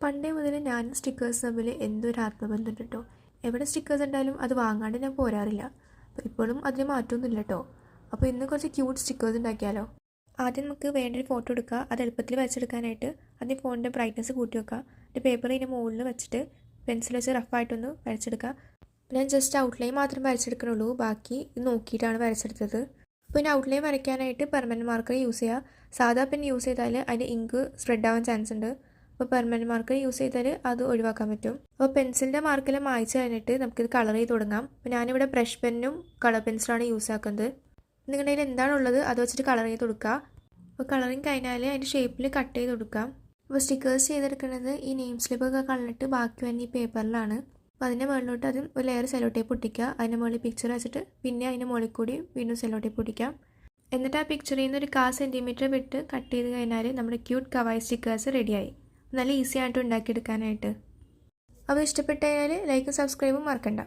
പണ്ടേ മുതൽ ഞാനും സ്റ്റിക്കേഴ്സ് തമ്മിൽ എന്തൊരു ആത്മബന്ധമുണ്ട് കേട്ടോ. എവിടെ സ്റ്റിക്കേഴ്സ് ഉണ്ടായാലും അത് വാങ്ങാണ്ട് ഞാൻ പോരാറില്ല. അപ്പോൾ ഇപ്പോഴും അതിന് മാറ്റമൊന്നുമില്ല കേട്ടോ. അപ്പോൾ ഇന്ന് കുറച്ച് ക്യൂട്ട് സ്റ്റിക്കേഴ്സ് ഉണ്ടാക്കിയാലോ. ആദ്യം നമുക്ക് വേണ്ടൊരു ഫോട്ടോ എടുക്കുക. അത് എളുപ്പത്തിൽ വരച്ചെടുക്കാനായിട്ട് ആദ്യം ഫോണിൻ്റെ ബ്രൈറ്റ്നസ് കൂട്ടി വെക്കുക. ഒരു പേപ്പർ ഇതിൻ്റെ മുകളിൽ വെച്ചിട്ട് പെൻസിൽ വെച്ച് റഫായിട്ടൊന്ന് വരച്ചെടുക്കുക. ഞാൻ ജസ്റ്റ് ഔട്ട്ലൈൻ മാത്രം വരച്ചെടുക്കണുള്ളൂ, ബാക്കി നോക്കിയിട്ടാണ് വരച്ചെടുത്തത്. അപ്പോൾ ഇനി ഔട്ട്ലൈൻ വരയ്ക്കാനായിട്ട് പെർമനൻറ്റ് മാർക്കർ യൂസ് ചെയ്യുക. സാധാ പെൻ യൂസ് ചെയ്താൽ അതിൻ്റെ ഇങ്ക് സ്പ്രെഡ് ആവാൻ ചാൻസ് ഉണ്ട്. അപ്പോൾ പെർമനൻറ്റ് മാർക്കർ യൂസ് ചെയ്താൽ അത് ഒഴിവാക്കാൻ പറ്റും. അപ്പോൾ പെൻസിലിൻ്റെ മാർക്കെല്ലാം മായ്ച്ച് കഴിഞ്ഞിട്ട് നമുക്കിത് കളർ ചെയ്ത് തുടങ്ങാം. അപ്പോൾ ഞാനിവിടെ ബ്രഷ് പെന്നും കളർ പെൻസിലാണ് യൂസ് ആക്കുന്നത്. നിങ്ങളുടെ കയ്യിൽ എന്താണുള്ളത് അത് വെച്ചിട്ട് കളർ ചെയ്ത് കൊടുക്കുക. അപ്പോൾ കളറിങ് കഴിഞ്ഞാൽ അതിൻ്റെ ഷേപ്പിൽ കട്ട് ചെയ്ത് കൊടുക്കാം. അപ്പോൾ സ്റ്റിക്കേഴ്സ് ചെയ്തെടുക്കുന്നത് ഈ നെയിം സ്ലിപ്പൊക്കെ കളഞ്ഞിട്ട് ബാക്കി വരുന്ന ഈ പേപ്പറിലാണ്. അപ്പോൾ അതിൻ്റെ മുകളിലോട്ട് അതും ഒരു ലെയർ സെല്ലോ ടേപ്പ് ഒട്ടിക്കുക. അതിൻ്റെ മുകളിൽ പിക്ചർ വെച്ചിട്ട് പിന്നെ അതിൻ്റെ മുകളിൽ കൂടി വീണ്ടും സെല്ലോ ടേപ്പ് ഒട്ടിക്കാം. എന്നിട്ട് ആ പിക്ചറിൽ നിന്ന് ഒരു 1/4 സെൻറ്റിമീറ്റർ വിട്ട് കട്ട് ചെയ്ത് കഴിഞ്ഞാൽ നമ്മുടെ ക്യൂട്ട് കവായി സ്റ്റിക്കേഴ്സ് റെഡിയായി. നല്ല ഈസി ആയിട്ട് ഉണ്ടാക്കിയെടുക്കാനായിട്ട്. അപ്പോൾ ഇഷ്ടപ്പെട്ട് കഴിഞ്ഞാൽ ലൈക്കും സബ്സ്ക്രൈബും മറക്കണ്ട.